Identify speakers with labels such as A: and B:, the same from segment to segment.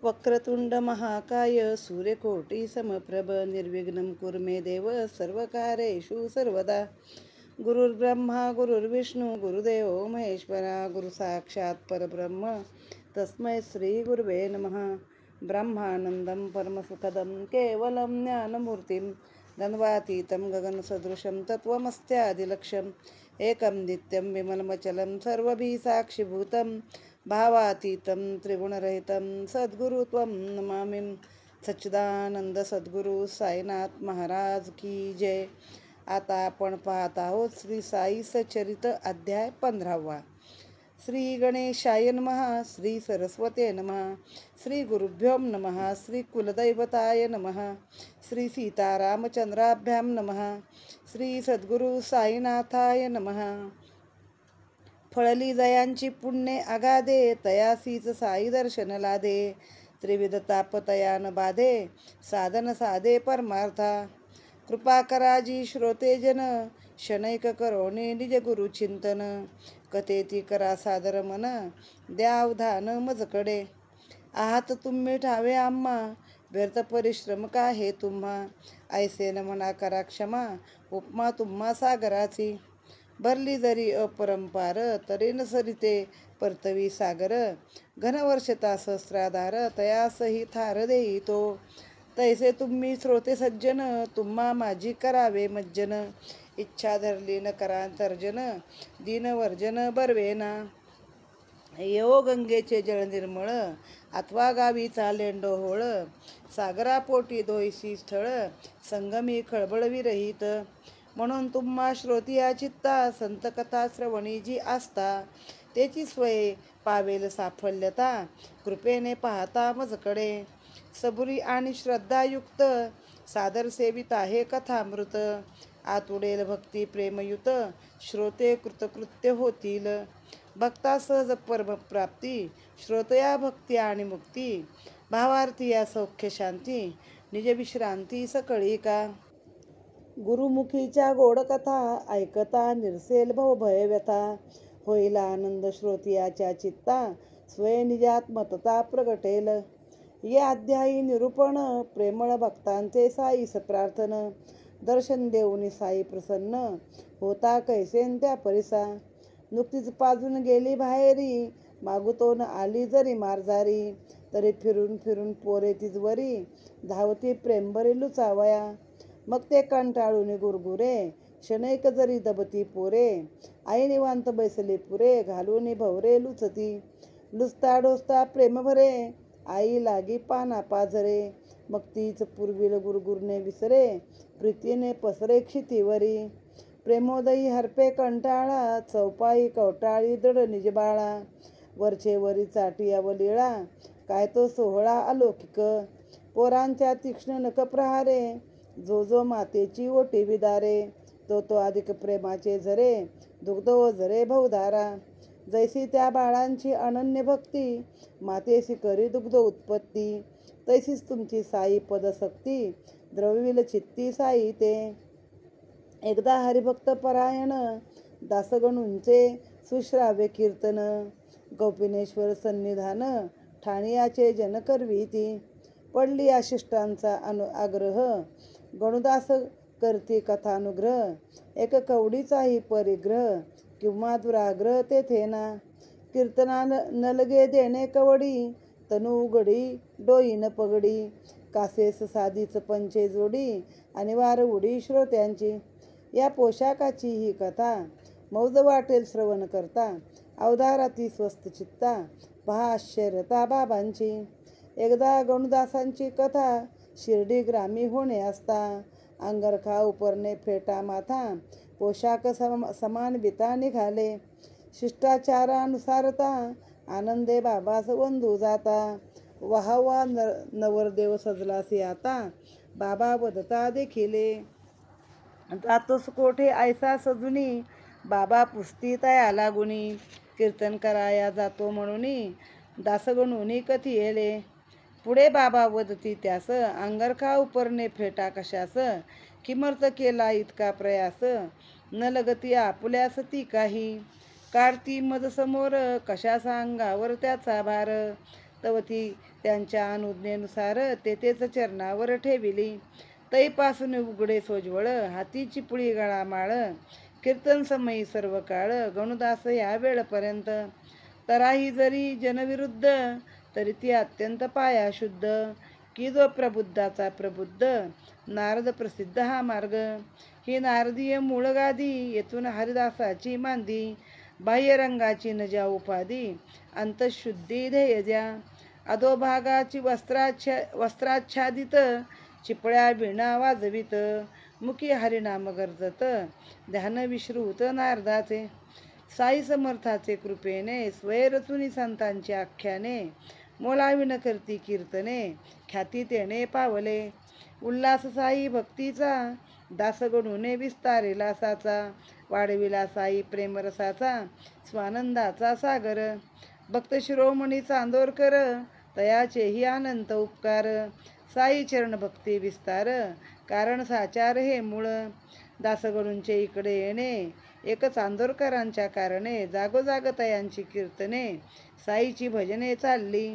A: वक्रतुंड महाकाय सूर्यकोटि समप्रभ निर्विघ्नं कुरु मे देव सर्वकार्येषु सर्वदा। गुरुर्ब्रह्मा गुरुर्विष्णू गुरुदेव महेश्वरा गुरु साक्षात् परब्रह्म तस्मै श्री गुरुवे नमः। ब्रह्मानंदं परमसुखदं केवलं ज्ञानमूर्तिं द्वन्द्वातीतं गगनसदृशं तत्त्वमस्यादिलक्ष्यम् एकं नित्यं विमलमचलं सर्वभिः साक्षिभूतं भावातीतं त्रिगुणरहितं सद्गुरु त्वं नमामि। सच्चिदानंद सद्गुरु साईनाथ महाराज की जय। आता आपण पाहत आहोत श्री साई सचरित अध्याय 15वा। श्री गणेशाय नमः, श्री सरस्वते नमः, श्री गुरुभ्यो नमः, श्री कुलदैवताय नमः, श्री सीतारामचंद्राभ्यां नमः, श्री सद्गुरु साईनाथाय नमः। फळली दयांची पुण्ये अगाधे तयासीच साई दर्शन लादे। त्रिविध ताप तयान बाधे साधन साधे परमार्था। कृपा कराजी श्रोते जन शनैक करोने निज गुरु चिंतन। कथेती करा सादर मन द्या अवधान मजकडे। आहात तुम्ही ठावे आम्हा व्यर्थ परिश्रम का हे तुम्हा। ऐसे न म्हणा करा क्षमा उपमा तुम्हा सागराची। भरली जरी अपरंपार तरी न सरिते परतवी सागर। घनवर्षता सहस्राधार तयासही थार देई तो। तैसे तुम्ही श्रोते सज्जन तुम्हा माझी करावे मज्जन। इच्छा धरली न करा तर्जन दीन वर्जन बरवेना। येवो गंगेचे जळ निर्मळ अथवा गावीचा लेंडोहोळ। सागरापोटी दोयसी स्थळ संगमी खळबळ विरहित। म्हणून तुम्हा श्रोतिया चित्ता संत कथा श्रवणी जी आस्था। त्याची स्वय पावेल साफल्यता कृपेने पाहता मजकडे। सबुरी आणि श्रद्धायुक्त सादर सेवित आहे कथामृत। आतुडेल भक्ती प्रेमयुत श्रोते कृतकृत्य होतील। भक्ता सहज परमप्राप्ती श्रोतया भक्ती आणि मुक्ती। भावार्थी या सौख्य शांती निज विश्रांती सकळी का। गुरुमुखीच्या गोड कथा ऐकता निरसेल भवभय व्यथा। होईल आनंद श्रोतियाच्या चित्ता स्वय निजात मतता प्रगटेल। ये अध्यायी निरूपण प्रेमळ भक्तांचे साईस प्रार्थन। दर्शन देऊनी साई प्रसन्न होता कैसेन त्या परिसा। नुकतीच पाजून गेली बाहेरी मागुतोन आली जरी मारजारी। तरी फिरून फिरून पोरे तिजवरी धावती प्रेमभरी लुचावया। मग ते कंटाळून गुरगुरे शनैक जरी दबती पोरे। आई निवांत बैसली पुरे घालून भवरे लुचती। लुचता डोसता प्रेम भरे आई लागी पाना पाझरे। मग तीच पूर्वील गुरगुरणे विसरे प्रीतीने पसरे क्षितीवरी। प्रेमोदयी हरपे कंटाळा चौपाई कवटाळी दृढ निजबाळा। वरचे वरी चाटी अवलीळा काय तो सोहळा अलौकिक। पोरांच्या तीक्ष्ण नखप्रहारे जो जो मातेची ओटी विदारे। तो तो अधिक प्रेमाचे झरे दुग्धो झरे बहुधारा। जैसी त्या बाळांची अनन्य भक्ती मातेशी करी दुग्ध उत्पत्ती। तैसीच तुमची साई पदशक्ती द्रविल चित्ती साई ते। एकदा हरिभक्त परायण दासगणूंचे सुश्राव्य कीर्तन। गौपिनेश्वर सन्निधान ठाणियाचे जन करविती। पडली आशिष्टांचा आग्रह गणुदास करती कथानुग्रह। एक कवडीचाही परिग्रह किंवा दुराग्रह तेथे ना। कीर्तना न लगे देणे कवडी तनु उघडी डोईन पगडी। कासेस साधीच पंचे जोडी अनिवार्य उडी श्रोत्यांची। या पोशाखाची ही कथा मौज वाटेल श्रवण करता। अवधाराती स्वस्त चित्ता पहा आश्चर्यता बाबांची। एकदा गणुदासांची कथा शिर्डी ग्रामी होणे असता। अंगरखा उपरणे फेटा माथा पोशाख समान बिता निघाले। शिष्टाचारानुसारता आनंदे बाबास वंदू जाता। वाहवा नवरदेव सजलासी आता बाबा वदता देखिले। जातोस कोठे ऐसा सजुनी बाबा पुसती तया लागुनी। कीर्तन कराया जातो म्हणूनी दासगणुनी कथी येले। पुढे बाबा वदती त्यास अंगरखा उपरणे फेटा कशास। किमर्थ केला इतका प्रयास न लगती आपुल्यास ती काही। काढती मज समोर कशास अंगावर त्याचा भार। तवती त्यांच्या अनुज्ञेनुसार तेथेच चरणावर ठेविली. तैपासून उघडे सोज्वळ हातीची पुळी गळामाळ कीर्तन समयी सर्व काळ गणुदास या वेळपर्यंत. तराही जरी जनविरुद्ध तरी ती अत्यंत पाया शुद्ध. की जो प्रबुद्धाचा प्रबुद्ध नारद प्रसिद्ध हा मार्ग. ही नारदीय मूळ गादी येथून हरिदासाची मांदी. बाह्यरंगाची न ज्या उपाधी अंतशुद्धी ध्येय द्या. अधोभागाची वस्त्राच्छादित चिपळ्या वीणा वाजवित मुखी हरिनाम गरजत ध्यान विश्रुत नारदाचे. साई समर्थाचे कृपेने स्वयरचुनी संतांची आख्याने मोलाविन करती कीर्तने ख्याती तेने पावले. उल्हास साई भक्तीचा दासगणूने विस्तारेला साचा वाढविला साई प्रेमरसाचा स्वानंदाचा सागर. भक्त शिरोमणी चांदोरकर तयाचेही अनंत उपकार. साई चरण भक्ती विस्तार कारण साचार हे मूळ. दासगणूंचे इकडे येणे एक चांदोरकरांच्या कारणे. जागोजाग तयांची कीर्तने साईची भजने चालली.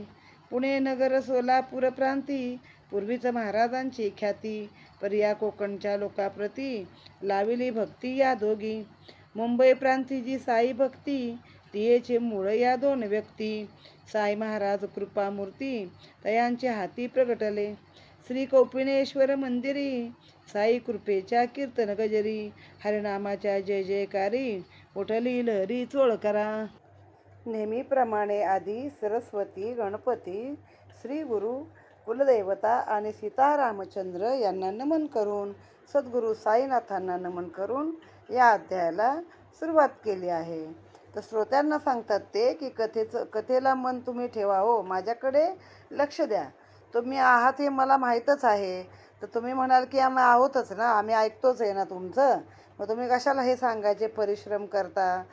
A: पुणे नगर सोलापूर प्रांती पूर्वीच महाराजांची ख्याती. पर्या कोकणच्या लोकाप्रती लाविली भक्ती या दोघी. मुंबई प्रांती जी साई भक्ती तियेचे मूळ या दोन व्यक्ती. साई महाराज कृपामूर्ती तयांचे हाती प्रगटले. श्री कौपिनेश्वर मंदिरी साई कृपेच्या कीर्तन गजरी. हरिनामाच्या जय जयकारी उठली लहरी चोळ करा. नेहमीप्रमाणे आधी सरस्वती गणपती श्री गुरु कुलदेवता आणि सीतारामचंद्र यांना नमन करून सद्गुरू साईनाथांना नमन करून या अध्यायाला सुरुवात केली आहे. तर श्रोत्यांना सांगतात ते की कथेला मन तुम्ही ठेवा हो, माझ्याकडे लक्ष द्या. तुम्ही आहात हे मला माहीतच आहे. तर तुम्ही म्हणाल की आम्ही आहोतच ना, आम्ही ऐकतोच आहे ना तुमचं, मग तुम्ही कशाला हे सांगायचे परिश्रम करता.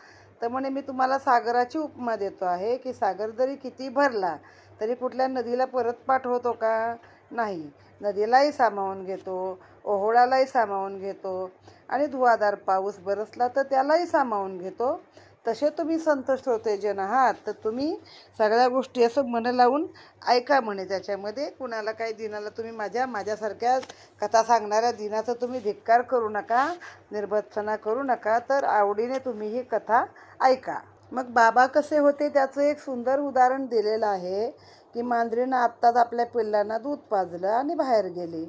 A: तर म्हणे मी तुम्हाला सागराची उपमा देतो आहे की सागर जरी किती भरला तरी कुठल्या नदीला परत पाठवतो का? नाही. नदीलाही सामावून घेतो, ओहोळालाही सामावून घेतो आणि धुवाधार पाऊस बरसला तर त्यालाही सामावून घेतो. तसे तुम्ही संत श्रोतेजन आहात, तर तुम्ही सगळ्या गोष्टी असं मन लावून ऐका म्हणे. त्याच्यामध्ये कुणाला काही दिनाला तुम्ही माझ्यासारख्या कथा सांगणाऱ्या दिनाचा तुम्ही धिक्कार करू नका, निर्भत्सना करू नका, तर आवडीने तुम्ही ही कथा ऐका. मग बाबा कसे होते त्याचं एक सुंदर उदाहरण दिलेलं आहे की मांजरीनं आत्ताच आपल्या पिल्लांना दूध पाजलं आणि बाहेर गेली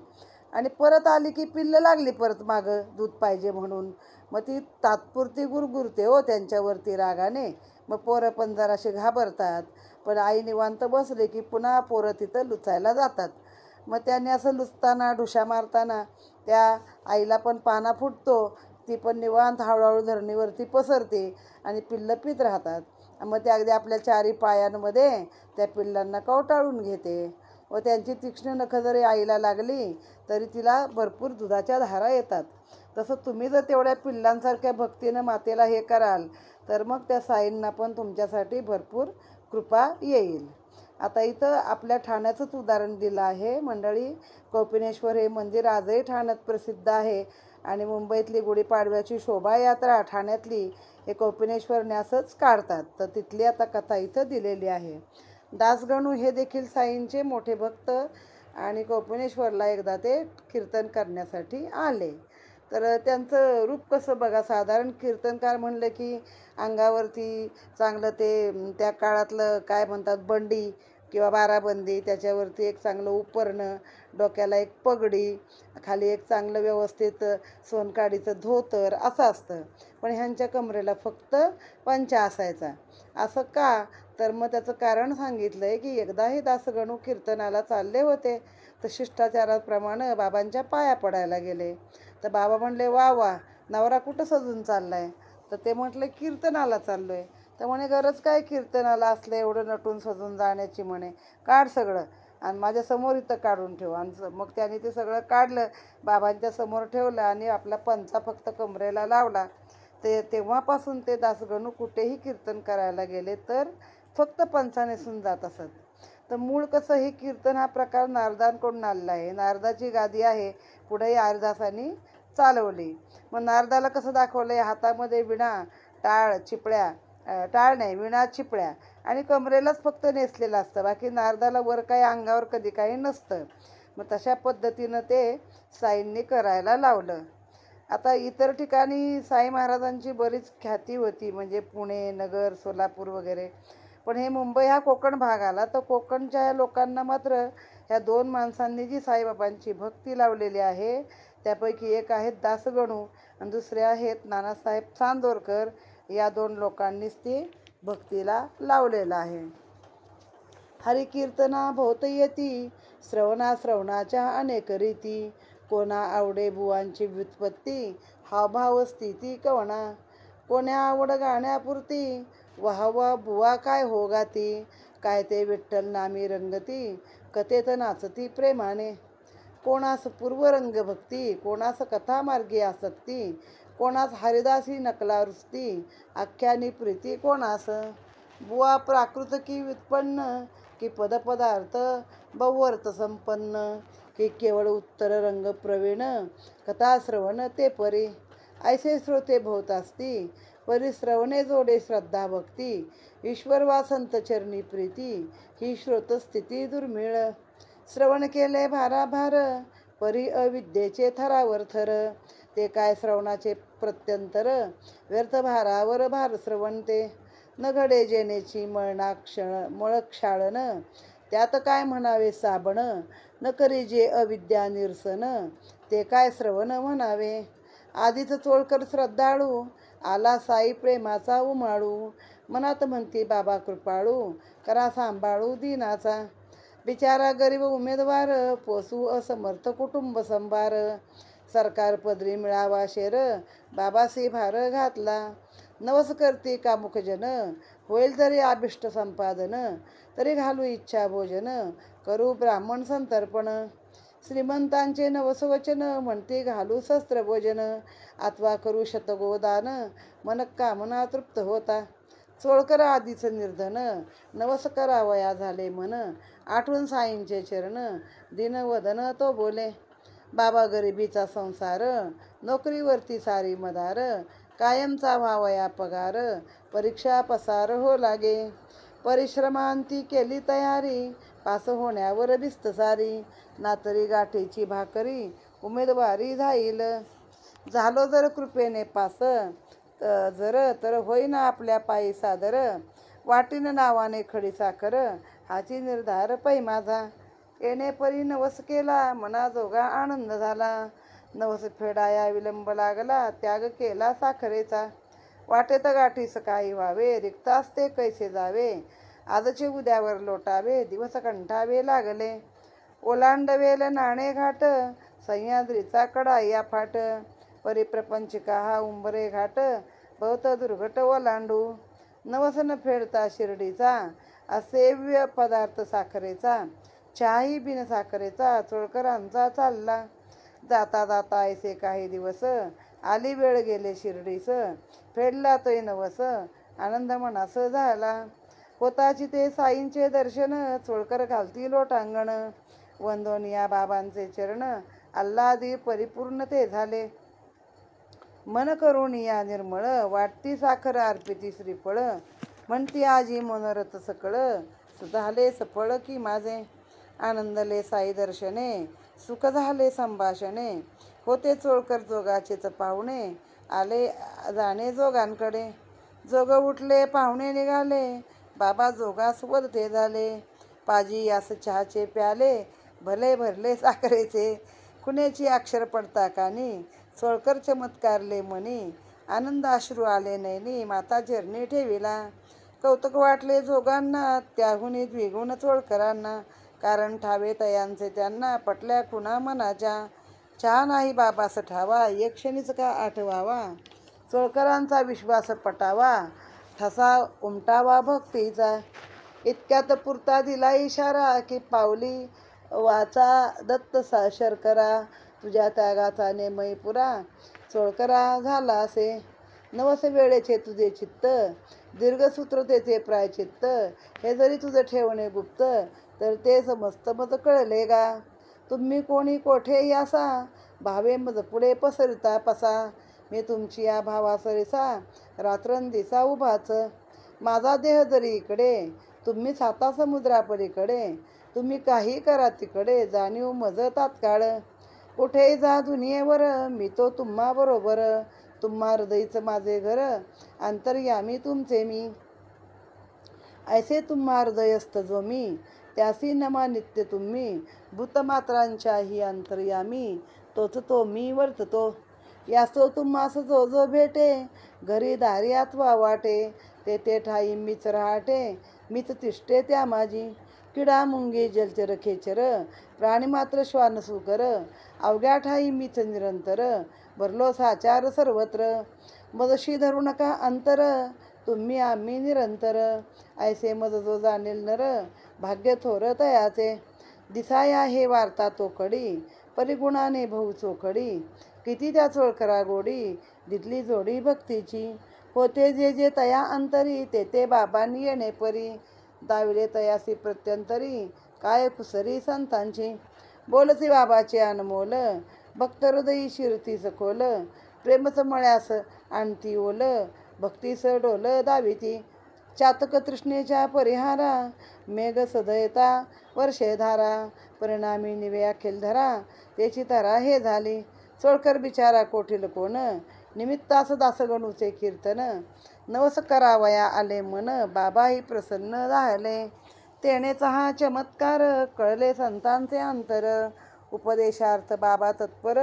A: आणि परत आली की पिल्लं लागली परत मागं दूध पाहिजे म्हणून. मग ती तात्पुरती गुरगुरते हो त्यांच्यावरती रागाने. मग पोरं पण जराशी घाबरतात. पण आई निवांत बसले की पुन्हा पोरं तिथं लुचायला जातात. मग त्याने असं लुचताना ढुशा मारताना त्या आईला पण पाना फुटतो. ती पण निवांत हळूहळू धरणीवरती पसरते आणि पिल्लं पित राहतात. मग ते अगदी आपल्या चारी पायांमध्ये त्या पिल्लांना कवटाळून घेते व त्यांची तीक्ष्ण नखं जरी आईला लागली तरी तिला भरपूर दुधाच्या धारा येतात. तसं तुम्ही जर तेवढ्या पिल्लांसारख्या भक्तीनं मातेला हे कराल तर मग त्या साईंना पण तुमच्यासाठी भरपूर कृपा येईल. आता इथं आपल्या ठाण्याचंच उदाहरण दिलं आहे मंडळी. कौपिनेश्वर हे मंदिर आजही ठाण्यात प्रसिद्ध आहे आणि मुंबईतली गुढीपाडव्याची शोभायात्रा ठाण्यातली हे कौपिनेश्वर न्यासच काढतात. तर तिथली आता कथा इथं दिलेली आहे. दासगणू हे देखील साईंचे मोठे भक्त आणि कौपिनेश्वरला एकदा ते कीर्तन करण्यासाठी आले. तर त्यांचं रूप कसं बघा, साधारण कीर्तनकार म्हणलं की अंगावरती चांगलं ते त्या काळातलं काय म्हणतात बंडी किंवा बाराबंदी, त्याच्यावरती एक चांगलं उपरणं, डोक्याला एक पगडी, खाली एक चांगलं व्यवस्थित सोनकाडीचं धोतर असं असतं. पण ह्यांच्या कमरेला फक्त पंचा असायचा. असं का? तर मग त्याचं कारण सांगितलं आहे की एकदा हे दासगणू कीर्तनाला चालले होते तर शिष्टाचाराप्रमाणे बाबांच्या पाया पडायला गेले. तर बाबा म्हणले वा वा, नवरा कुठं सजून चालला आहे? तर ते म्हटले कीर्तनाला चाललो आहे. तर म्हणे गरज काय कीर्तनाला असलं एवढं नटून सजून जाण्याची? म्हणे काढ सगळं आणि माझ्यासमोर इथं काढून ठेव. आणि मग त्याने ते सगळं काढलं, बाबांच्या समोर ठेवलं आणि आपला पंचा फक्त कमरेला लावला. तेव्हापासून ते दासगणू कुठेही कीर्तन करायला गेले तर फक्त पंचा नेसून जात असत. तर मूळ कसं हे कीर्तन हा प्रकार नारदांकडून आलेला आहे. नारदाची गादी आहे, पुढेही हरिदासांनी चालवली. मग नारदाला कसं दाखवलं आहे? हातामध्ये विणा, टाळ, चिपळ्या टाळणे, विणा चिपळ्या आणि कमरेलाच फक्त नेसलेलं असतं, बाकी नारदाला वर काही अंगावर कधी काही नसतं. मग तशा पद्धतीनं ते साईंनी करायला लावलं. आता इतर ठिकाणी साई महाराजांची बरीच ख्याती होती, म्हणजे पुणे, नगर, सोलापूर वगैरे. पण हे मुंबई हा कोकण भाग आला, तर कोकणच्या ह्या लोकांना मात्र ह्या दोन माणसांनी जी साईबाबांची भक्ती लावलेली आहे, त्यापैकी एक आहेत दासगणू आणि दुसरे आहेत नानासाहेब चांदोरकर. या दोन लोकांनीच ती भक्तीला लावलेलं आहे. हरिकीर्तना भोवत येती, श्रवणाच्या अनेक रीती. कोणा आवडे बुवांची व्युत्पत्ती, हावभाव स्थिती कवना. कोण्या आवड गाण्यापुरती, वाहवा बुवा काय हो गाती. काय ते विठ्ठल नामी रंगती, कथेत नाचती प्रेमाने. कोणास पूर्वरंग भक्ती, कोणास कथा मार्गी आसक्ती. कोणास हरिदासी नकला रुचती, आख्यानी प्रीती कोणास. बुवा प्राकृत की व्युत्पन्न, की पदपदार्थ बहुअर्थ संपन्न. की केवळ उत्तर रंग प्रवीण, कथा श्रवण ते परी. ऐसे श्रोते भोवत असती, परी श्रवणे जोडे श्रद्धा भक्ती. ईश्वर वा संत चरणी प्रीती, ही श्रोत स्थिती दुर्मिळ. श्रवण केले भाराभार, परी अविद्येचे थरावर थर. ते काय श्रवणाचे प्रत्यंतर, व्यर्थ भारावर भार श्रवण ते. न घडे जेनेची मळक्षाळन, त्यात काय म्हणावे साबण. न करी जे अविद्या निरसन, ते काय श्रवण म्हणावे. आधीच चोळकर श्रद्धाळू, आला साई प्रेमाचा उमाळू. मनात म्हणती बाबा कृपाळू, करा सांभाळू दीनाचा. बिचारा गरीब उमेदवार, पोसू असमर्थ कुटुंब संभार. सरकार पदरी मिळावा शेर, बाबासी भार घातला. नवस करते कामुकजन, होईल तरी अभिष्ट संपादन. तरी घालू इच्छा भोजन, करू ब्राह्मण संतर्पण. श्रीमंतांचे नवस वचन, म्हणते घालू शस्त्र भोजन. अथवा करू शतगोदान, मन कामना तृप्त होता. चोळकर आधीच निर्धन, नवस करावया झाले मन. आठवून साईंचे चरण, दिनवदन तो बोले. बाबा गरिबीचा संसार, नोकरीवरती सारी मदार. कायमचा व्हावया पगार, परीक्षा पसार हो लागे. परिश्रमांती केली तयारी, पास होण्यावर भिस्त सारी. नातरी गाठीची भाकरी, उमेदवारी जाईल. झालो जर कृपेने पास, जर तर होईना आपल्या पायी सादर. वाटीन नावाने खडी साखर, हाची निर्धार पै माझा. येणे परी नवस केला, मनाजोगा आनंद झाला. नवस फेडाया विलंब लागला, त्याग केला साखरेचा. वाटेत गाठीस काही व्हावे, रिक्त असते कैसे जावे. आजचे उद्यावर लोटावे, दिवस कंठावे लागले. ओलांडवेल नाणे घाट, सह्याद्रीचा कडा या फाट. परिप्रपंचिका हा उंबरे घाट, बहुत दुर्घट ओलांडू. नवस न फेडता शिर्डीचा, असेव्य पदार्थ साखरेचा. चहाही बिन साखरेचा, चोळकरांचा चालला. जाता जाता ऐसे काही दिवस, आली वेळ गेले शिर्डीस. फेडला तोय नवस, आनंद मनास झाला. होताची ते साईंचे दर्शन, चोळकर घालती लोटांगण. वंदोन या बाबांचे चरण, आल्हादी परिपूर्ण ते झाले. मन करून या निर्मळ, वाटती साखर अर्पिती श्रीफळ. म्हणती आजी मनोरथ सकळ, झाले सफळ की माझे. आनंदले साई दर्शने, सुख झाले संभाषणे. होते चोळकर जोगाचेच पाहुणे, आले जाणे जोगांकडे. जोग उठले पाहुणे निघाले, बाबा जोगास वदते झाले. पाजी यास चहाचे प्याले, भले भरले साखरेचे. खुनेची अक्षर पडता कानी, चोळकर चमत्कारले मनी. आनंद अश्रू आले नैनी, माता चरणी ठेविला. कौतुक वाटले जोगांना, त्याहुनी द्विगुण चोळकरांना. कारण ठावे तयांचे त्यांना, पटल्या खुणा मनाच्या. चहा नाही बाबास ठावा, एक क्षणीच का आठवावा. चोळकरांचा विश्वास पटावा, ठसा उमटावा भक्तीचा. इतक्यात पुरता दिला इशारा, की पावली वाचा दत्त शर्करा. तुझ्या त्यागाचा नेमही पुरा, चोळकरा झाला असे. नवस वेळेचे तुझे चित्त, दीर्घसूत्र तेथे प्रायचित्त. हे जरी तुझे ठेवणे गुप्त, तर ते समस्त मज कळले गा. तुम्ही कोणी कोठे यासा, भावे मज पुढे पसरिता पसा. मी तुमची या भावासरिसा, रात्रंदिसा उभाच. माझा देह जरी इकडे, तुम्ही साता समुद्रापलीकडे, तुम्ही काही करा तिकडे, जाणीव मज तात्काळ. कुठेही जा दुनियेवर, मी तो तुम्हा बरोबर, तुम्हा हृदयच माझे घर, अंतर्यामी तुमचे मी. ऐसे तुम्हा हृदयस्थ जो मी, त्यासी नमा नित्य तुम्ही, भूतमात्रांच्याही अंतर्यामी, तोच तो मी वर्ततो. यासो तुम्हास जो जो भेटे, घरी दारी अथवा वाटे, ते ठाई मीच राहते, मीच तिष्ठे त्या माझी. किडा मुंगी जलचर खेचर, प्राणीमात्र श्वान सुकर, अवघ्या ठाई मीच निरंतर, भरलो साचार सर्वत्र. मजशी धरू नका अंतर, तुम्ही आम्ही निरंतर, ऐसे मज जो जाणेल नर, भाग्य थोर तयाचे. दिसाया हे वार्ता तोकडी, परिगुणाने भाऊ चोखडी, किती त्या चोळकरा गोडी, दितली जोडी भक्तीची. होते जे जे तया अंतरी, ते बाबांनी येणे परी, दाविले तयासी प्रत्यंतरी, काय कुसरी संतांची. बोलसी बाबाचे अनमोल, भक्त हृदयी शिरती सखोल, प्रेमच मळ्यास आणती ओल, भक्तीस डोल दाविती. चातक तृष्णेच्या परिहारा, मेघ सदयता वर्षे धारा, परिणामी निवे अखेल धरा, त्याची तरा हे झाली. चोळकर बिचारा कोठील कोण, निमित्तास दासगणूचे कीर्तन, नवस करावया आले मन, बाबाही प्रसन्न झाले. तेनेचा हा चमत्कार, कळले संतांचे अंतर, उपदेशार्थ बाबा तत्पर,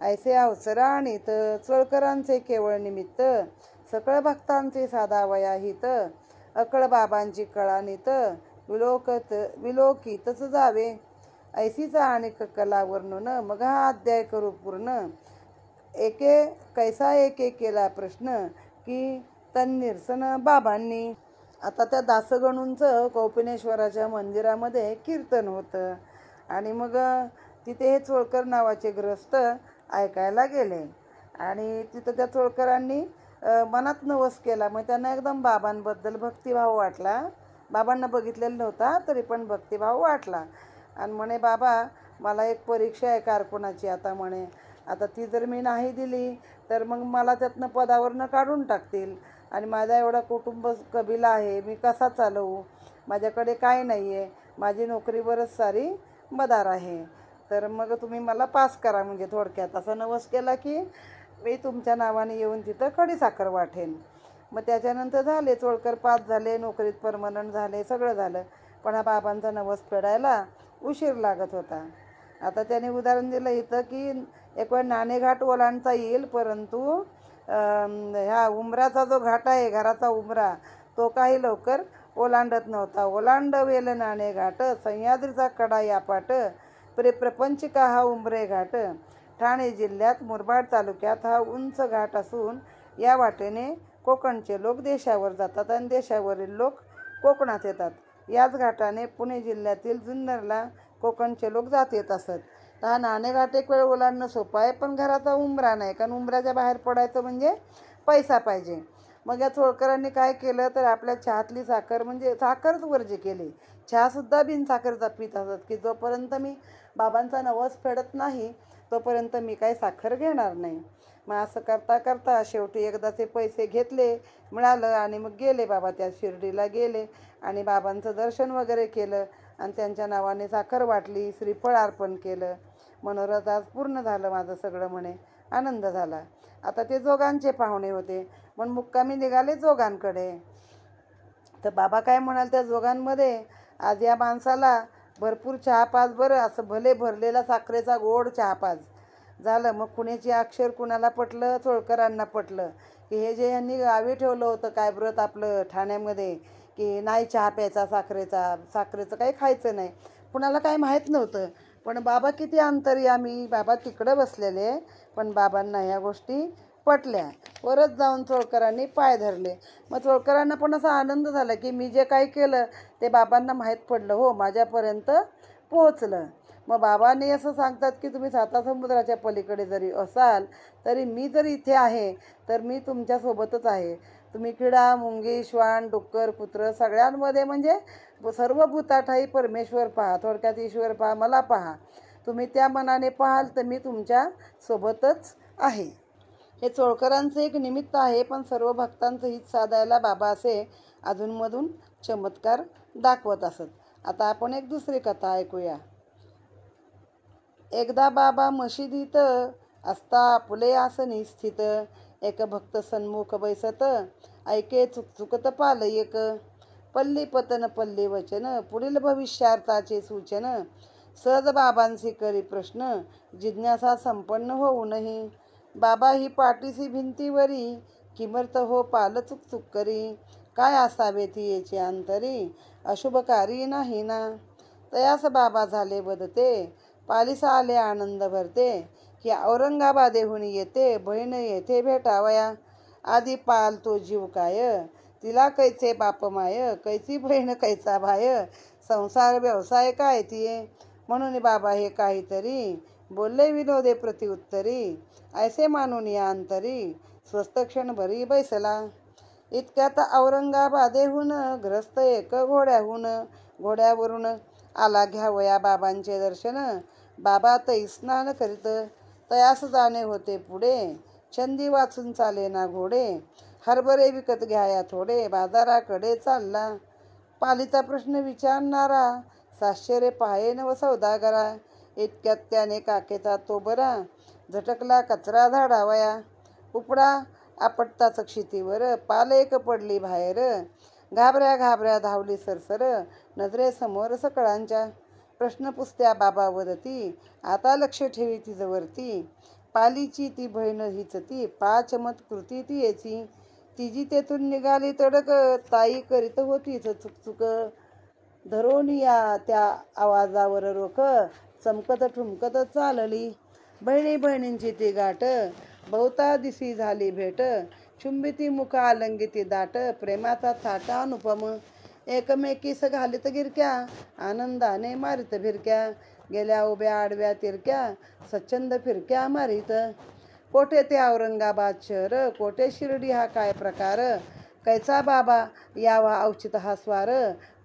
A: ऐसे अवसर आणीत. चोळकरांचे केवळ निमित्त, सकळ भक्तांचे साधावया हित, अकळ बाबांची कळानीत, विलोकितच जावे. ऐसीच आणि कला वर्णन, मग हा अध्याय करू पूर्ण. कैसा केला प्रश्न, की तन्निरसन बाबांनी. आता त्या दासगणूंचं कौपिनेश्वराच्या मंदिरामध्ये कीर्तन होतं आणि मग तिथे हे चोळकर नावाचे ग्रस्त ऐकायला गेले आणि तिथं त्या चोळकरांनी मनात नवस केला. मग त्यांना एकदम बाबांबद्दल भक्तिभाव वाटला. बाबांना बघितलेलं नव्हता तरी पण भक्तिभाव वाटला आणि म्हणे, बाबा मला एक परीक्षा आहे कारकुनाची आता म्हणे, आता ती जर मी नाही दिली तर मग मला त्यातनं पदावरनं काढून टाकतील आणि माझा एवढा कुटुंब कबिला आहे, मी कसा चालवू, माझ्याकडे काय नाही आहे, माझी नोकरी बरंच सारी मदार आहे, तर मग तुम्ही मला पास करा. म्हणजे थोडक्यात असा नवस केला की मी तुमच्या नावाने येऊन तिथं खडीसाखर वाटेन. मग त्याच्यानंतर झाले, चोळकर पास झाले, नोकरीत परमनंट झाले, सगळं झालं. पण हा बाबांचा नवस फेडायला उशीर लागत होता. आता त्याने उदाहरण दिलं इथं की एक वेळ नाणेघाट ओलांडता येईल, परंतु ह्या उंबराचा जो घाट आहे, घराचा उंबरा, तो काही लवकर ओलांडत नव्हता. ओलांडवेल नाणेघाट, सह्याद्रीचा कडा या पाट, प्रपंचिका हा उंबरे घाट. ठाणे जिल्ह्यात मुरबाड तालुक्यात हा उंच घाट असून या वाटेने कोकणचे लोक देशावर जातात आणि देशावरील लोक कोकणात येतात. याच घाटाने पुणे जिल्ह्यातील जुन्नरला कोकणचे लोक जात येत असत. तर हा नाणेघाट एक वेळ ओलांडणं सोपं आहे, पण घराचा उंबरा नाही, कारण उंबराच्या बाहेर पडायचं म्हणजे पैसा पाहिजे. मग या चोळकरांनी काय केलं तर आपल्या चहातली साखर म्हणजे साखरच वर्ज्य केली. चहासुद्धा बिनसाखरचा पीत असत की जोपर्यंत मी बाबांचा नवस फेडत नाही तोपर्यंत मी काही साखर घेणार नाही. मग असं करता करता शेवटी एकदाचे पैसे घेतले, मिळालं आणि मग गेले बाबा त्या शिर्डीला गेले आणि बाबांचं दर्शन वगैरे केलं आणि त्यांच्या नावाने साखर वाटली, श्रीफळ अर्पण केलं. मनोरथ आज पूर्ण झालं माझं सगळं म्हणे, आनंद झाला. आता ते जोगांचे पाहुणे होते म्हणून मुक्कामी निघाले जोगांकडे. तर बाबा काय म्हणाल त्या जोगांमध्ये, आज या माणसाला भरपूर चहा पाज बरं, असं भले भरलेला साखरेचा गोड चहा पाज. झालं. मग कुणाची अक्षर कुणाला पटलं, चोळकरांना पटलं की हे जे यांनी गावी ठेवलं होतं काय व्रत आपलं ठाण्यामध्ये की नाही चहा प्यायचा साखरेचं काही खायचं नाही, कुणाला काही माहीत नव्हतं. पण बाबा किती अंतर्यामी, बाबा तिकडं बसलेले पण बाबांना ह्या गोष्टी पटल्या. परत जाऊन चोळकरांनी पाय धरले. मग चोळकरांना पण असा आनंद झाला की मी जे काही केलं ते बाबांना माहीत पडलं, हो माझ्यापर्यंत पोहोचलं. मग बाबांनी असं सांगतात की तुम्ही साता समुद्राच्या पलीकडे जरी असाल तरी मी जर इथे आहे तर मी तुमच्यासोबतच आहे. तुम्ही किडा मुंगी श्वान डुक्कर कुत्र सगळ्यांमध्ये म्हणजे सर्व भूताठाई परमेश्वर पहा, थोडक्यात ईश्वर पहा, मला पहा. तुम्ही त्या मनाने पाहाल तर मी तुमच्या सोबतच आहे. हे चोळकरांचं एक निमित्त आहे, पण सर्व भक्तांचं हित साधायला बाबा असे अधूनमधून चमत्कार दाखवत असत. आता आपण एक दुसरी कथा ऐकूया. एकदा बाबा मशिदीत असता फुले आसनी स्थित, एक भक्त सन्मुख बैसत, ऐके चुकचुकत पाल एक. पल्ली पतन पल्ली वचन, पुढील भविष्यार्थाचे सूचन, सहज बाबांसी करी प्रश्न, जिज्ञासा संपन्न होऊनही. बाबा ही पाठीसी भिंतीवरी, किमर्थ हो पाल चुकचुक करी, काय असावे ती याची अंतरी, अशुभकारी नाही ना. तयास बाबा झाले बदते, पालिस आले आनंद भरते, की औरंगाबादेहून येते बहीण येथे भेटावया. आधी पाल तो जीव काय, तिला कैचे बाप माय, कैची बहीण कैचा भाय, संसार व्यवसाय काय तिये. म्हणून बाबा हे काहीतरी बोलले विनोदे प्रतिउत्तरी, ऐसे मानून या अंतरी स्वस्त क्षणभरी बैसला. इतक्यात औरंगाबादेहून ग्रस्त एक घोड्यावरून आला घ्यावया बाबांचे दर्शन. बाबा तै स्नान करीत, तयास जाणे होते पुढे, छंदी वाचून चाले ना घोडे, हरभरे विकत घ्याया थोडे, बाजाराकडे चालला. पालीचा प्रश्न विचारणारा, साश्चर्य पाहे नव सौदागरा. इतक्यात त्याने काकेचा तो बरा, झटकला कचरा झाडावया. उपडा आपटताच क्षितीवर, पाल एक पडली बाहेर, घाबऱ्या धावली सरसर, नजरेसमोर सकळांच्या. प्रश्न पुसत्या बाबा वदती, आता लक्ष ठेवी तिजवरती, पालीची ती बहीण हीच ती, पाचमत कृती ती याची. तिजी तेथून निघाली तडक, ताई करीत होतीच चुकचुक, धरून या त्या आवाजावर रोख, चमकत ठुमकत चालली. बहिणींची ती गाठ, बहुता दिसी झाली भेट, चुंबिती मुख आलंगिती दाट, प्रेमाचा थाटा अनुपम. एकमेकीस घालीत गिरक्या, आनंदाने मारित भिरक्या, गेल्या उभ्या आडव्या तिरक्या, स्वच्छंद फिरक्या मारित. कोठे ते औरंगाबाद शहर, कोठे शिर्डी हा काय प्रकार, कैचा बाबा यावा औचित हा स्वार,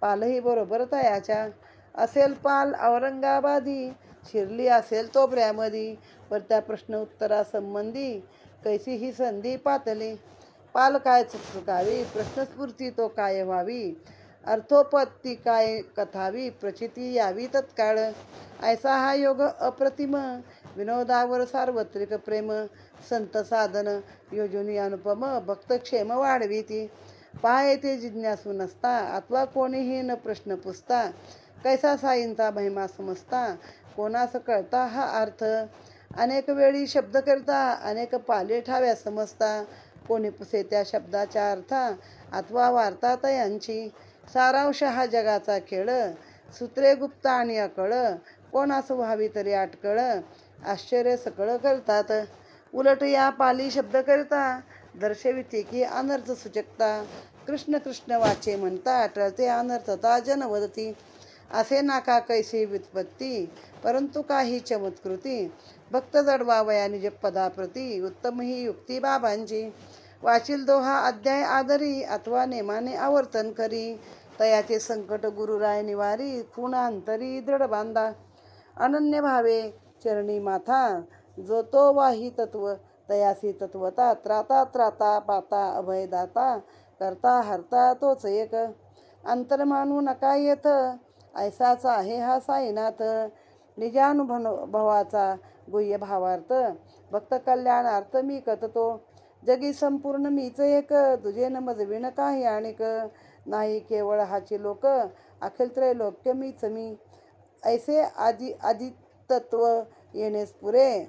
A: पालही बरोबर तयाच्या. असेल पाल औरंगाबादी, शिरली असेल तोपऱ्यामधी, पर त्या प्रश्न उत्तरासंबंधी कैसी ही संधी पातली. पाल काय चुकचुकावी, प्रश्नस्फूर्ती तो काय व्हावी, अर्थोपत्ती काय कथावी, प्रचिती यावी तत्काळ. ऐसा हा योग अप्रतिम, विनोदावर सार्वत्रिक प्रेम, संत साधन योजनी अनुपम, भक्तक्षेम वाढविती. पहा येथे जिज्ञासू नसता, अथवा कोणीही न प्रश्न पुसता, कैसा साईंचा महिमा समजता, कोणास कळता हा अर्थ. अनेक वेळी शब्द करता, अनेक पाले ठाव्या समजता, कोणी पुसे त्या शब्दाच्या अर्था, अथवा वार्ता तयांची. सारांश हा जगाचा खेळ, सूत्रे गुप्त आणि अकळ, कोणास व्हावी तरी अटकळ, आश्चर्य सकळ करतात. उलट या पाली शब्द करता, दर्शविते की अनर्थ सूचकता. कृष्ण कृष्ण वाचे म्हणता, टळते अनर्थता जन वदती. असे नाका कैसी व्युत्पत्ती, परंतु काही चमत्कृती, भक्त जडवावया निज पदाप्रती, उत्तम ही युक्ती बाबांची. वाचील दोहा अध्याय आदरी, अथवा नेमाने आवर्तन करी, तयाचे संकट गुरुराय निवारी, खूण अंतरी दृढ बांधा. अनन्य भावे चरणी माथा, जो तो वाही तत्व, तयासी तत्वता, त्राता त्राता पाता अभयदाता, करता हरता तोच एक. अंतर मानू नका येथ, ऐसाच आहे हा साईनाथ, निजानुभवाचा गुह्य भावार्थ, भक्त कल्याणार्थ मी कथतो. जगी संपूर्ण मीच एक, तुझे न मजविण काही आणिक, नाही केवळ हाची लोक, अखिल त्रैलोक्य मीच मी. ऐसे आदितत्व येणेस पुरे,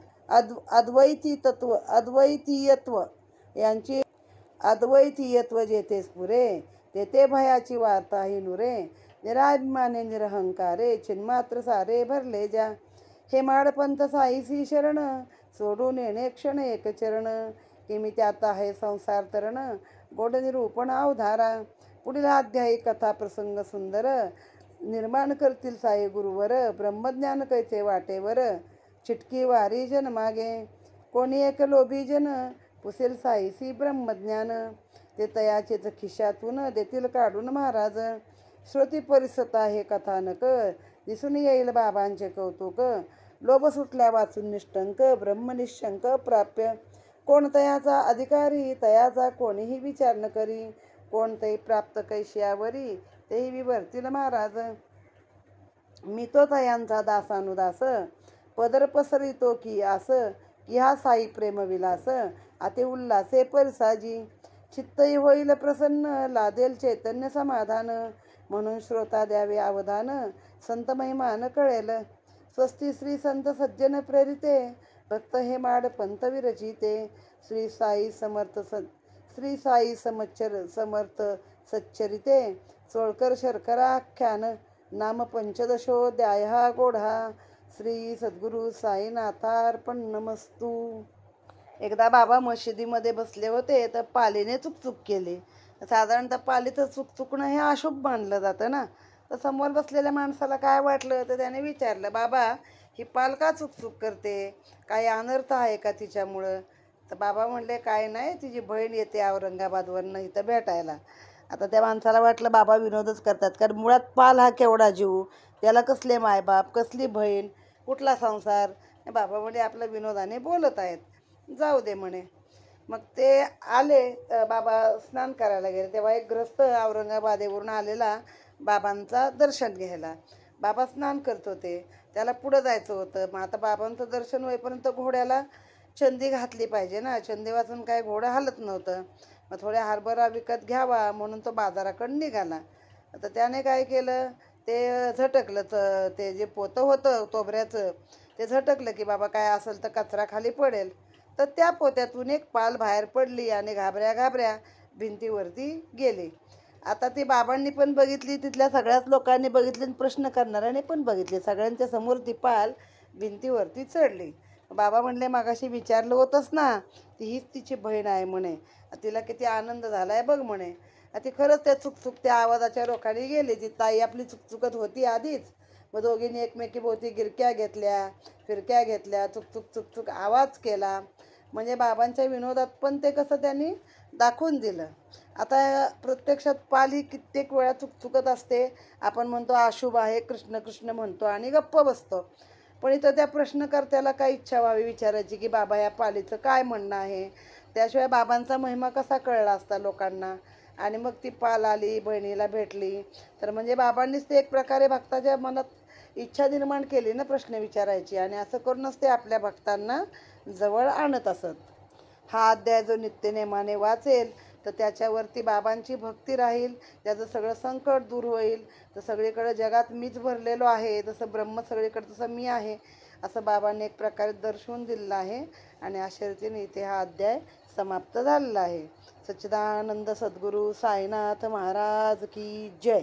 A: अद्वैतीयत्व यांची अद्वैतीयत्व जेथेस पुरे, तेथे भयाची वार्ताही नुरे, निराभिमाने निरहंकारे, चिन्मात्र सारे भरले जा. हे माडपंथ साईसी शरण, सोडून येणे क्षण एक चरण, की मी त्यात आहे संसार तरण, गोड निरूपण अवधारा. पुढील अध्यायी कथा प्रसंग सुंदर, निर्माण करतील साई गुरुवर, ब्रह्मज्ञान कैचे वाटेवर, चिटकी वारी जन मागे. कोणी एक लोभी जन, पुसेल साईसी ब्रह्मज्ञान, ते तयाचेच खिशातून देतील काढून महाराज. श्रुती परिसता हे कथानक, दिसून येईल बाबांचे कौतुक, लोभ सुटल्या वाचून निष्ठंक, ब्रह्मनिशंक प्राप्य. कोण तयाचा अधिकारी, तयाचा कोणीही विचार न करी, कोणतेही प्राप्त कैशियावरी तेही विभरतील महाराज. मी तो तयांचा दासानुदास पदर पसरितो की आस की हा साई प्रेम विलास आते उल्हासे परसाजी. चित्तही होईल प्रसन्न लादेल चैतन्य समाधान म्हणून श्रोता द्यावे अवधान संत महिमान कळेल. स्वस्ती श्री संत सज्जन प्रेरिते भक्त हे माड पंत विरचिते. श्री साई श्री साई समर्थ सच्चरिते सोळकर शर्करा आख्यान नाम पंचदशोऽध्याय गोढा. श्री सद्गुरु साईनाथार्पण नमस्तू. एकदा बाबा मशिदीमध्ये बसले होते तर पालीने चुकचुक केली. साधारणतः पालीचं चुकचुकणं हे अशुभ मानलं जातं ना. तर समोर बसलेल्या माणसाला काय वाटलं तर त्याने विचारलं, बाबा ही पाल का चुकचुक करते, काही अनर्थ आहे का तिच्यामुळं? तर बाबा म्हणले, काय नाही, तिची बहीण येते औरंगाबादवरनं इथं भेटायला. आता त्या माणसाला वाटलं बाबा विनोदच करतात, कारण मुळात पाल हा केवढा जीव, त्याला कसले मायबाप, कसली बहीण, कुठला संसार. बाबा म्हणे आपलं विनोदाने बोलत आहेत, जाऊ दे म्हणे. मग ते आले, बाबा स्नान करायला गेले. तेव्हा एक ग्रस्त औरंगाबादेवरून आलेला बाबांचा दर्शन घ्यायला. बाबा स्नान करत होते, त्याला पुढं जायचं होतं. मग आता बाबांचं दर्शन होईपर्यंत घोड्याला चंदी घातली पाहिजे ना, चंदी वाचून काय घोडं हालत नव्हतं. मग थोड्या हरभरा विकत घ्यावा म्हणून तो बाजाराकडे निघाला. आता त्याने काय केलं, ते झटकलं, ते जे पोतं होतं तोबऱ्याचं ते झटकलं की बाबा काय असेल तर कचरा खाली पडेल. तर त्या पोत्यातून एक पाल बाहेर पडली आणि घाबऱ्या घाबऱ्या भिंतीवरती गेली. आता ती बाबांनी पण बघितली, तिथल्या सगळ्याच लोकांनी बघितली, प्रश्न करणाऱ्याने पण बघितली. सगळ्यांच्या समोर ती पाल भिंतीवरती चढली. बाबा म्हणले, मागाशी विचारलं होतंस ना, ती हीच तिची बहीण आहे म्हणे, तिला किती आनंद झाला आहे बघ म्हणे. ती खरंच त्या चुकचुकत्या आवाजाच्या रोखाली गेली. ती ताई आपली चुकचुकत होती आधीच. मग दोघींनी एकमेकीभोवती गिरक्या घेतल्या, फिरक्या घेतल्या, चुकचुक चुकचुक आवाज केला. म्हणजे बाबांच्या विनोदात पण ते कसं त्यांनी दाखवून दिलं. आता प्रत्यक्षात पाल ही कित्येक वेळा चुकचुकत असते. आपण म्हणतो अशुभ आहे, कृष्ण कृष्ण म्हणतो आणि गप्प बसतो. पण इथं त्या प्रश्नकर्त्याला काय इच्छा व्हावी विचारायची की बाबा या पालीचं काय म्हणणं आहे. त्याशिवाय बाबांचा महिमा कसा कळला असता लोकांना. आणि मग ती पाल आली, बहिणीला भेटली. तर म्हणजे बाबांनीच ते एक प्रकारे भक्ताच्या मनात इच्छा निर्माण केली ना प्रश्न विचारायची. आणि असं करूनच ते आपल्या भक्तांना जवळ आणत असत. हा अध्याय जो नित्यनेमाने वाचेल तर त्याच्यावरती बाबांची भक्ती राहील, त्याचं सगळं संकट दूर होईल. तर सगळीकडे जगात मीच भरलेलो आहे, जसं ब्रह्म सगळीकडे तसं मी आहे, असं बाबांनी एक प्रकारे दर्शवून दिलेलं आहे. आणि अशा रीतीने इथे हा अध्याय समाप्त झालेला आहे. सच्चिदानंद सद्गुरू साईनाथ महाराज की जय.